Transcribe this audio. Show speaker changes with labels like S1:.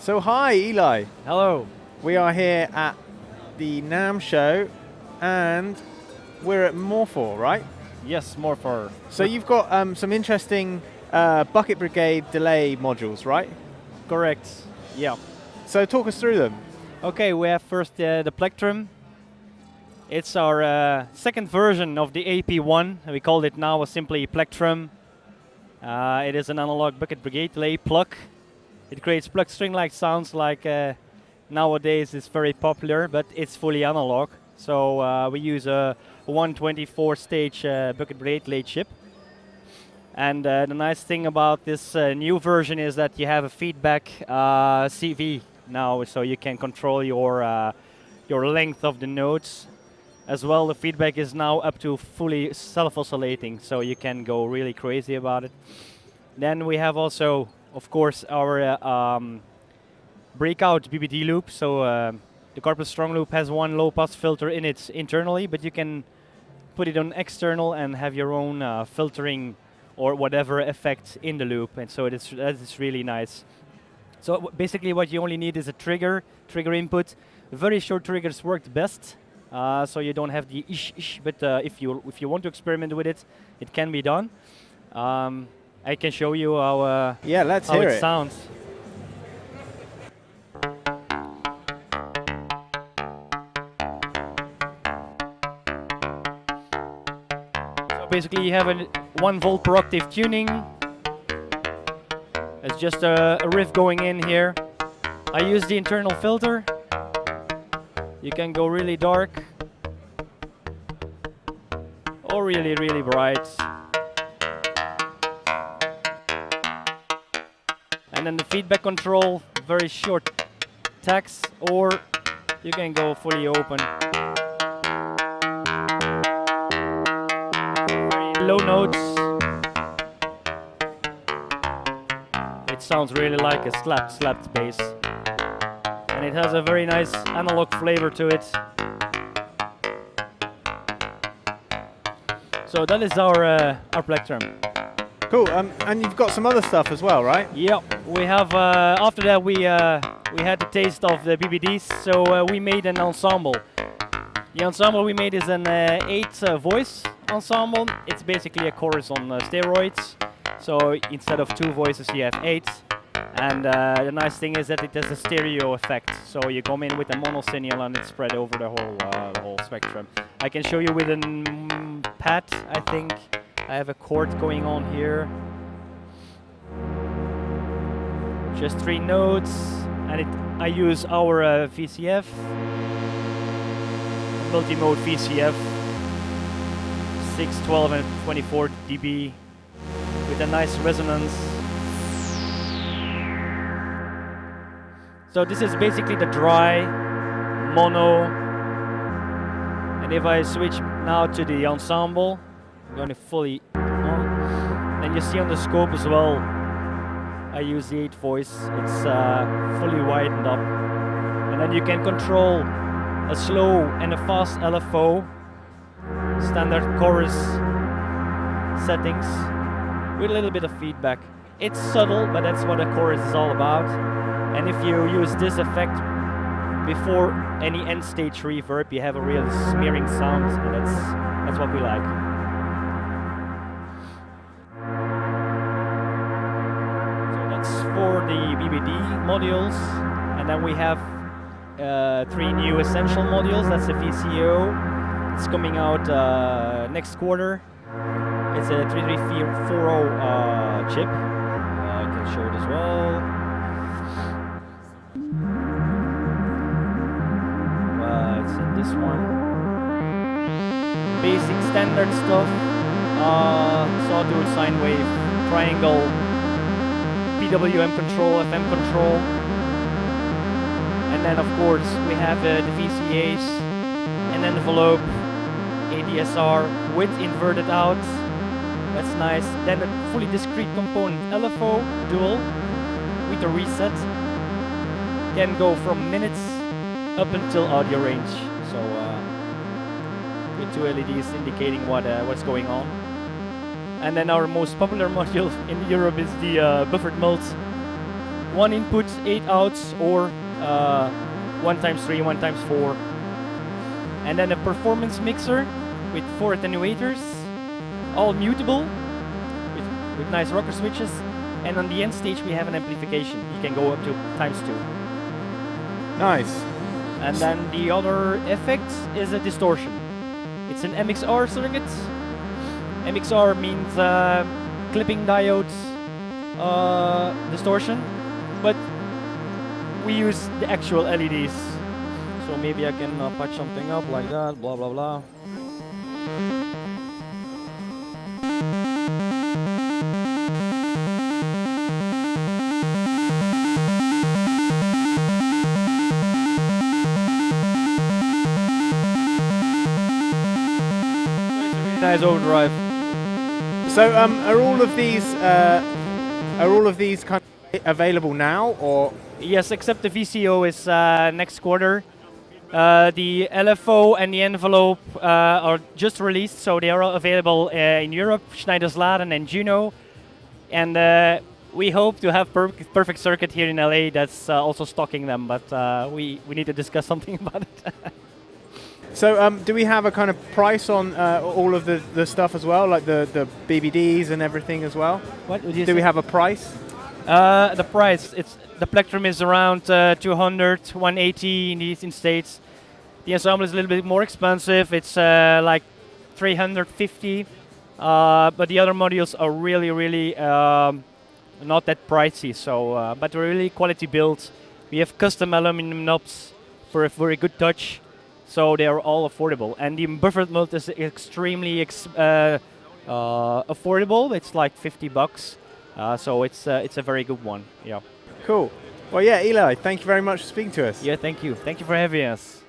S1: So hi, Eli.
S2: Hello.
S1: We are here at the NAMM show, and we're at Morphor, right?
S2: Yes, Morphor.
S1: So you've got some interesting Bucket Brigade Delay modules, right?
S2: Correct. Yeah.
S1: So talk us through them.
S2: Okay, we have first the Plectrum. It's our second version of the AP1. We called it now simply Plectrum. It is an analog Bucket Brigade Delay plug. It creates plug string-like sounds like nowadays is very popular, but it's fully analog. So we use a 124-stage Bucket Brigade Delay chip. And the nice thing about this new version is that you have a feedback CV now, so you can control your length of the notes. As well, the feedback is now up to fully self-oscillating, so you can go really crazy about it. Then we have also, of course, our breakout BBD loop. So the Corpus Strong loop has one low-pass filter in it internally, but you can put it on external and have your own filtering or whatever effect in the loop, and so that is really nice. So basically what you only need is a trigger input. Very short triggers work best, so you don't have the ish, but if you want to experiment with it, it can be done. I can show you how,
S1: let's
S2: how
S1: hear
S2: it sounds. Basically, you have a 1 volt per octave tuning. It's just a riff going in here. I use the internal filter. You can go really dark or really, really bright. And then the feedback control, very short tags, or you can go fully open. Low notes. It sounds really like a slapped bass, and it has a very nice analog flavor to it. So that is our Plectrum.
S1: Cool. And you've got some other stuff as well, right?
S2: Yeah, we have. After that, we had the taste of the BBDs, so we made an ensemble. The ensemble we made is an 8-voice ensemble. It's basically a chorus on steroids. So instead of 2 voices, you have 8. And the nice thing is that it has a stereo effect. So you come in with a mono signal and it's spread over the whole spectrum. I can show you with a pad, I think. I have a chord going on here. Just 3 notes, and I use our VCF. Multi-mode VCF, 6, 12 and 24 dB with a nice resonance. So this is basically the dry mono, and if I switch now to the ensemble, I'm going to fully on, then you see on the scope as well, I use the 8 voice, it's fully widened up, and then you can control a slow and a fast LFO, standard chorus settings, with a little bit of feedback. It's subtle, but that's what a chorus is all about. And if you use this effect before any end stage reverb, you have a real smearing sound, and that's what we like. So that's for the BBD modules, and then we have 3 new essential modules. That's the VCO. It's coming out next quarter. It's a 3340 chip. I can show it as well. It's in this one. Basic standard stuff. Sawtooth, sine wave, triangle, PWM control, FM control. And then of course we have the VCAs, an envelope, ADSR with inverted out. That's nice. Then a fully discrete component LFO dual with a reset. Can go from minutes up until audio range. So with 2 LEDs indicating what's going on. And then our most popular module in Europe is the buffered mult 1 input, 8 outs, or 1x3, 1x4. And then a performance mixer with 4 attenuators, all mutable, with nice rocker switches. And on the end stage we have an amplification. You can go up to ×2.
S1: Nice.
S2: And then the other effect is a distortion. It's an MXR circuit. MXR means clipping diodes distortion, but we use the actual LEDs. So maybe I can patch something up like that, blah blah blah. Nice overdrive.
S1: So are all of these kind of available now, or?
S2: Yes, except the VCO is next quarter. The LFO and the envelope are just released, so they are available in Europe, Schneidersladen and Juno. And we hope to have Perfect Circuit here in LA that's also stocking them, but we need to discuss something about it.
S1: So do we have a kind of price on all of the stuff as well, like the BBDs and everything as well?
S2: What would you
S1: say? Do we have a price?
S2: The price, the Plectrum is around 200, 180 in the Eastern States. The Ensemble is a little bit more expensive. It's like 350, but the other modules are really, really not that pricey. So, but they're really quality built. We have custom aluminum knobs for a very good touch, so they are all affordable. And the buffered mode is extremely affordable. It's like $50. So it's a very good one. Yeah.
S1: Cool. Well, yeah, Eli, thank you very much for speaking to us.
S2: Yeah, thank you. Thank you for having us.